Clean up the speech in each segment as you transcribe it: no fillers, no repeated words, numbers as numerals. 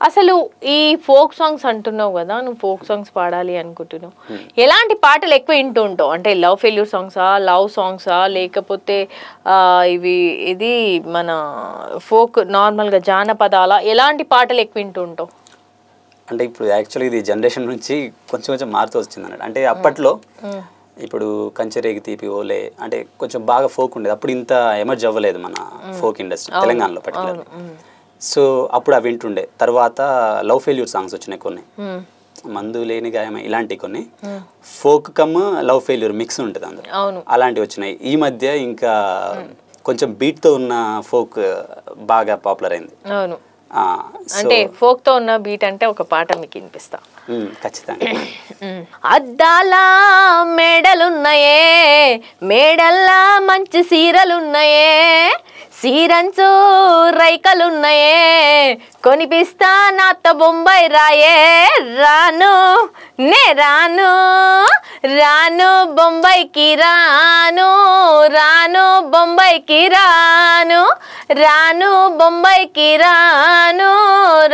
అసలు ఈ folk songs అంటున్నావు కదా, నువ్వు ఫోక్ సాంగ్స్ పాడాలి అనుకుంటున్నావు, ఎలాంటి పాటలు ఎక్కువ వింటూ ఉంటావు? అంటే లవ్ ఫెయిల్యూర్ సాంగ్సా, లవ్ సాంగ్సా, లేకపోతే ఇది మన ఫోక్ నార్మల్గా జానపదాల, ఎలాంటి పాటలు ఎక్కువ వింటూ ఉంటావు? అంటే ఇప్పుడు యాక్చువల్లీ ఇది జనరేషన్ నుంచి కొంచెం కొంచెం మారుతూ వచ్చింది అన్నట్టు. అంటే అప్పట్లో ఇప్పుడు కంచెరేగి తీపి ఓలే అంటే కొంచెం బాగా ఫోక్ ఉండేది, అప్పుడు ఇంత ఎమర్జ్ అవ్వలేదు మన ఫోక్ ఇండస్ట్రీ తెలంగాణలో పర్టికులర్. సో అప్పుడు అవి వింటుండే. తర్వాత లవ్ ఫెయిల్యూర్ సాంగ్స్ వచ్చినాయి కొన్ని, మందు లేని గాయమే, ఇలాంటివి కొన్ని folk come love failure mix ఉంటుంది అందులో, అలాంటివి వచ్చినాయి. ఈ మధ్య ఇంకా కొంచెం బీట్తో ఉన్న ఫోక్ బాగా పాపులర్ అయింది. అంటే ఫోక్ తో ఉన్న బీట్ అంటే ఒక పాట మీకు వినిపిస్తా. ఖచ్చితంగా. అద్దాల మేడలున్నాయే, మేడల్లా మంచి సీరలున్నాయే, సీరంచు రైకలున్నాయే, కొనిపిస్తా నాత బొంబాయి రాయే, రాను నే రాను రాను బొంబాయికి రాను, రాను బొంబాయికి రాను, రాను బొంబాయికి రాను,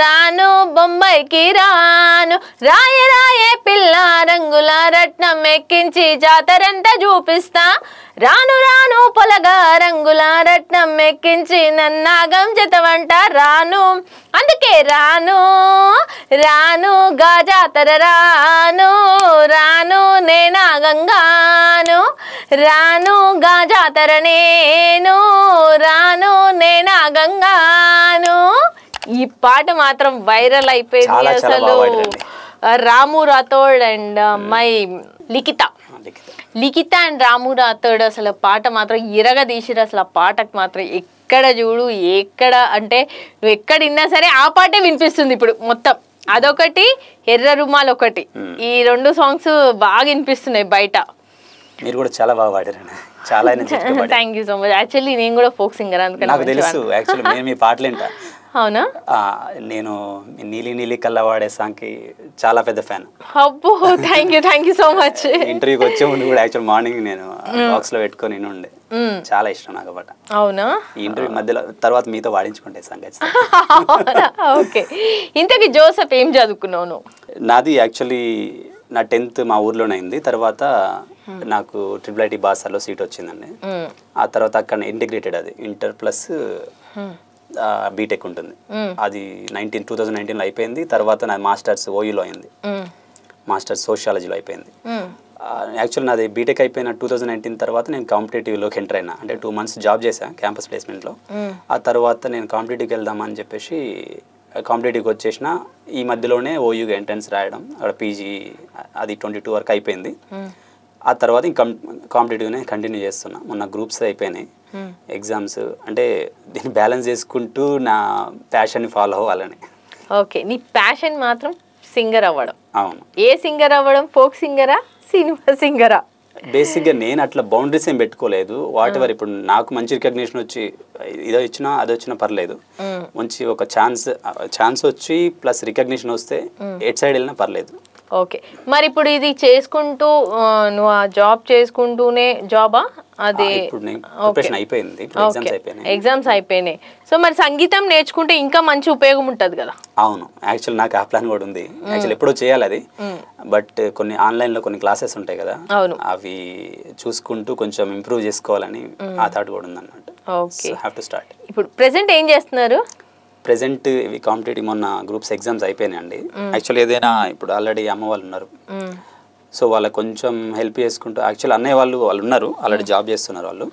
రాను బొంబాయికి రాను, రాయ రాయే పిల్ల రంగుల రత్నం ఎక్కించి జాతరంతా చూపిస్తా, రాను రాను పొలగా రంగుల రత్నం ఎక్కించి నన్నాగం జతవంట రాను, అందుకే రాను రాను గా జాతర రాను, రాను నేనాగంగాను, రాను గా జాతర నేను, రాను నేనాగంగాను. ఈ పాట మాత్రం వైరల్ అయిపోయింది అసలు. రాము రాథోడ్ అండ్ మై లిఖిత అండ్ రాము రాథోడ్ అసలు పాట మాత్రం ఇరగ తీసిరు. అసలు ఆ పాటకు మాత్రం ఎక్కడ చూడు, ఎక్కడ అంటే నువ్వు ఎక్కడ విన్నా సరే ఆ పాటే వినిపిస్తుంది ఇప్పుడు మొత్తం. అదొకటి, ఎర్ర రుమాల్ ఒకటి, ఈ రెండు సాంగ్స్ బాగా వినిపిస్తున్నాయి బయట. మీరు కూడా చాలా బాగా పాడారండి, చాలా. Thank you so much. Actually నేను కూడా ఫోక్ సింగర్, అందుకని నాకు తెలుసు. యాక్చువల్లీ నేను మీ పాటలు వింటా. అవునా? నేను నీలి నీలి కల్లా వాడే సాంగ్కి చాలా పెద్ద ఫ్యాన్. అబ్బో, థ్యాంక్ యూ సో మచ్. ఇంటర్వ్యూకి వచ్చే ముందు కూడా యాక్చువల్ మార్నింగ్ నేను బాక్స్ లో పెట్టుకొని ఉండే, చాలా ఇష్టం నాకు పాట. అవునా? ఈ ఇంటర్వ్యూ మధ్యలో తర్వాత మీతో వాడించుకుంటే సాంగ్. ఓకే. ఇంతకీ జోసెఫ్ ఏం చదువుకున్నావు? నాది యాక్చువల్లీ నా 10th మా ఊర్లోనే అయింది. తర్వాత నాకు IIIT బాసాలో సీట్ వచ్చిందండి. ఆ తర్వాత అక్కడ ఇంటిగ్రేటెడ్, అది ఇంటర్ ప్లస్ బీటెక్ ఉంటుంది. అది 2019లో అయిపోయింది. తర్వాత నా మాస్టర్స్ ఓయూలో అయింది, మాస్టర్స్ సోషియాలజీలో అయిపోయింది. యాక్చువల్ నాది బీటెక్ అయిపోయిన 2019 తర్వాత నేను కాంపిటేటివ్లోకి ఎంటర్ అయినా. అంటే 2 months జాబ్ చేశాను క్యాంపస్ ప్లేస్మెంట్లో. ఆ తర్వాత నేను కాంపిటేటివ్కి వెళ్దామని చెప్పేసి కాంపిటేటివ్కి వచ్చేసిన. ఈ మధ్యలోనే ఓయూకి ఎంట్రన్స్ రాయడం, అక్కడ పీజీ అది 22 వరకు అయిపోయింది. ఆ తర్వాత ఇంకా కాంపిటేటివ్నే కంటిన్యూ చేస్తున్నా. మొన్న గ్రూప్స్ అయిపోయినాయి ఎగ్జామ్స్. అంటే దీన్ని బ్యాలెన్స్ చేసుకుంటూ నా ప్యాషన్ని ఫాలో అవ్వాలని. ఓకే, నీ ప్యాషన్ మాత్రం సింగర్ అవ్వడం. అవును. ఏ సింగర్ అవ్వడం? ఫోక్ సింగరా, సినిమా సింగరా? బేసిక్గా నేను అట్లా బౌండరీస్ ఏం పెట్టుకోలేదు. వాట్ ఎవర్, ఇప్పుడు నాకు మంచి రికగ్నిషన్ వచ్చి ఇదో ఇచ్చినా అది వచ్చినా పర్లేదు. మంచి ఒక ఛాన్స్ వచ్చి ప్లస్ రికగ్నిషన్ వస్తే ఎట్ సైడ్ వెళ్ళినా పర్లేదు. ఓకే, మరి ఇప్పుడు ఇది చేసుకుంటూ నువ్వు ఆ జాబ్ చేసుకుంటూనే జాబా? అది ఎగ్జామ్స్ అయిపోయినాయి. సో మరి సంగీతం నేర్చుకుంటే ఇంకా మంచి ఉపయోగం ఉంటుంది కదా? అవును, యాక్చువల్ నాకు ఆ ప్లాన్ కూడా ఉంది. యాక్చువల్ ఎప్పుడో చేయాలి అది, బట్ కొన్ని ఆన్లైన్లో కొన్ని క్లాసెస్ ఉంటాయి కదా, అవి చూసుకుంటూ కొంచెం ఇంప్రూవ్ చేసుకోవాలని ఆ థాట్ కూడా ఉంది అన్నమాట. Okay, have to start. ఇప్పుడు ప్రెసెంట్ ఏం చేస్తున్నారు? ప్రెసెంట్ ఇవి కాంపిటేటివ్ మొన్న గ్రూప్స్ ఎగ్జామ్స్ అయిపోయినాయండి. యాక్చువల్ ఏదైనా ఇప్పుడు ఆల్రెడీ అమ్మ వాళ్ళు ఉన్నారు, సో వాళ్ళకి కొంచెం హెల్ప్ చేసుకుంటూ, యాక్చువల్ అన్నయ్య వాళ్ళు ఉన్నారు, ఆల్రెడీ జాబ్ చేస్తున్నారు వాళ్ళు.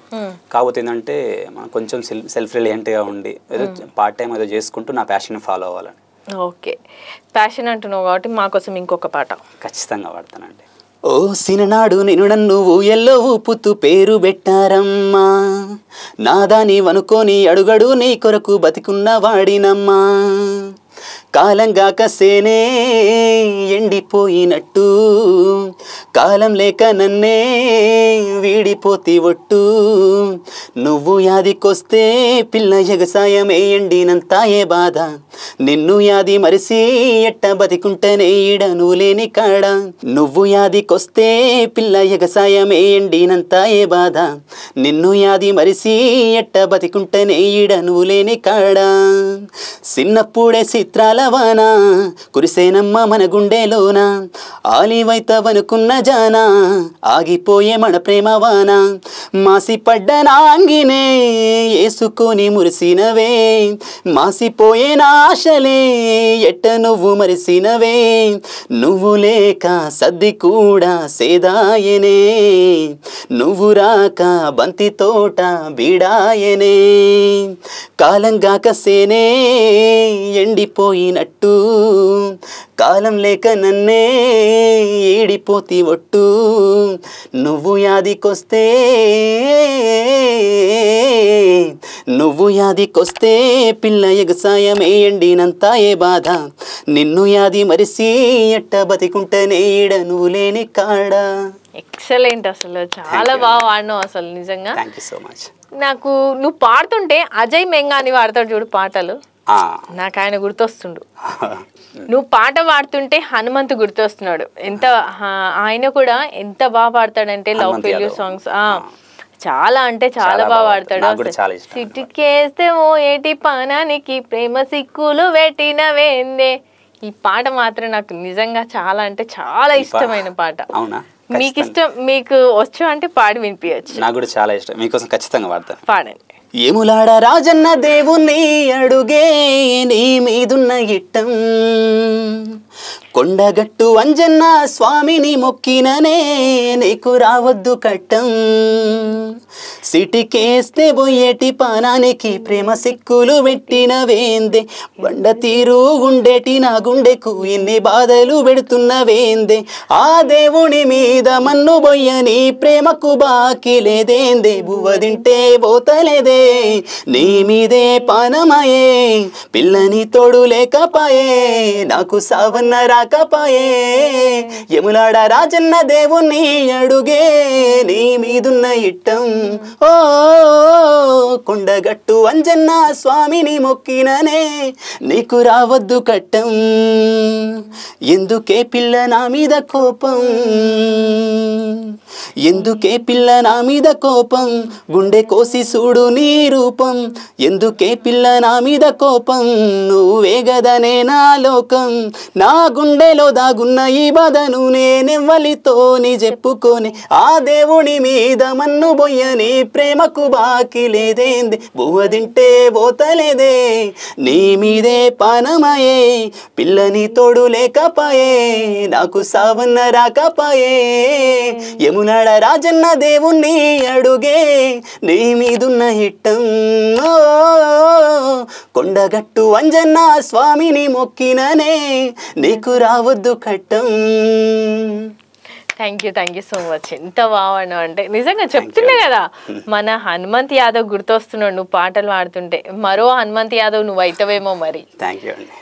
కాకపోతే ఏంటంటే మనం కొంచెం సెల్ఫ్ రిలయంట్గా ఉండి ఏదో పార్ట్ టైం ఏదో చేసుకుంటూ నా ప్యాషన్ ఫాలో అవ్వాలని. ఓకే, ప్యాషన్ అంటున్నావు కాబట్టి మా కోసం ఇంకొక పాట ఖచ్చితంగా పాడతానండి. ఓ సిననాడు నేను నన్ను ఊయల్లో ఊపుతూ పేరు పెట్టారమ్మా, నాదాని వనుకొని అడుగడు నీ కొరకు బతికున్న వాడినమ్మా, కాలంగా కసేనే ఎండిపోయినట్టు, కాలం లేక నన్నే వీడిపోతి ఒట్టు, నువ్వు యాదికొస్తే పిల్ల ఎగసాయమే ఎండినంతాయే బాధ, నిన్ను యాది మరిసి ఎట్ట బతికుంటనే ఈడ నువ్వు లేని కాడ, నువ్వు యాదికొస్తే పిల్ల ఎగసాయమే ఎండినంతాయే బాధ, నిన్ను యాది మరిసి ఎట్ట బతికుంటనే ఈడ నువ్వు లేని కాడ, చిన్నప్పుడే చిత్రాల వాన కురిసేనమ్మ మన గుండెలోన ఆలివైతవనుకున్న జాన ఆగిపోయే మన ప్రేమ వాన మాసిపడ్డ నాంగినే ఏసుకొని మురిసినవే మాసిపోయే నాశలే ఎట్ట నువ్వు మరిసినవే నువ్వు లేక సద్ది కూడా సేదాయనే నువ్వు రాక బంతి తోట బీడాయనే కాలంగాక సేనే ఎండిపోయినట్టు కాలం లేక నన్నే ఏడిపోతి ఒట్టు నువ్వు యాదికొస్తే పిల్ల ఎగసాయమే ఎండినంత ఏ బాధ నిన్ను యాది మరిసి ఎట్ట బతికుంటనే ఈడ నువ్వు లేని కాడా. ఎక్సలెంట్, అసలు చాలా బాగా వాడినావు అసలు నిజంగా. Thank you so much. నాకు నువ్వు పాడుతుంటే అజయ్ మెంగాని వాడతాడు చూడు పాటలు, నాకు ఆయన గుర్తొస్తుండు. నువ్వు పాట పాడుతుంటే హనుమంతు గుర్తొస్తున్నాడు. ఎంత ఆయన కూడా ఎంత బాగా పాడతాడంటే లవ్ ఫెయిల్యూర్ సాంగ్స్ చాలా అంటే చాలా బాగా పాడతాడు. సిటికేస్తే ఓ ఏటి పానానికి ప్రేమ సిక్కులు పెట్టిన వేందే, ఈ పాట మాత్రం నాకు నిజంగా చాలా అంటే చాలా ఇష్టమైన పాట. మీకు ఇష్టం, మీకు వచ్చు అంటే పాడి వినిపించచ్చు. నాకు కూడా చాలా ఇష్టం, మీకోసం ఖచ్చితంగా పాడతాను. పాడండి. ఏములాడ రాజన్న దేవుణ్ణి అడుగే నీ మీదున్న ఇట్టం కొండగట్టు అంజన్న స్వామిని మొక్కిననే నీకు రావద్దు కట్టం సిటికేస్తే బొయ్యేటి పానానికి ప్రేమ సిక్కులు పెట్టిన వేందే బండ తీరు గుండెటి నా గుండెకు ఎన్ని బాధలు పెడుతున్న వేందే ఆ దేవుని మీద మన్ను బొయ్యని ప్రేమకు బాకి లేదేందే బువ్వ తింటే పోతలేదే నీ మీదే పానమాయే పిల్లని తోడు లేకపాయే నాకు సావన్న రాకపాయే యములాడ రాజన్న దేవుణ్ణి అడుగే నీ మీదున్న ఇట్టం ఓ కొండగట్టు అంజన్న స్వామిని మొక్కిననే నీకు రావద్దు కట్టం ఎందుకే పిల్ల నా మీద కోపం ఎందుకే పిల్ల నా మీద కోపం గుండె కోసి చూడు నీ రూపం ఎందుకే పిల్ల నా మీద కోపం నువ్వే గదనే నా లోకం నా గుండెలో దాగున్న ఈ బాధను నేనెవ్వలితోని చెప్పుకొని ఆ దేవుని మీద మన్ను బొయ్యని ప్రేమకు బాకి లేదేంది బువ్వ తింటే పోతలేదే నీ మీదే పానమాయే పిల్లని తోడు లేకపాయే నాకు సావన్న రాకపాయే యమునాడ రాజన్న దేవుణ్ణి అడుగే నీ మీదున్న ఇట్టం కొండగట్టు అంజన్న స్వామిని మొక్కిననే నీకు రావద్దు కట్టం. Thank you so much. ఎంత బాగున్నావు అంటే నిజంగా చెప్తున్నా కదా, మన హనుమంత్ యాదవ్ గుర్తొస్తున్నాడు నువ్వు పాటలు పాడుతుంటే. మరో హనుమంత్ యాదవ్ నువ్వు అయితవేమో మరి. థ్యాంక్ యూ అండి.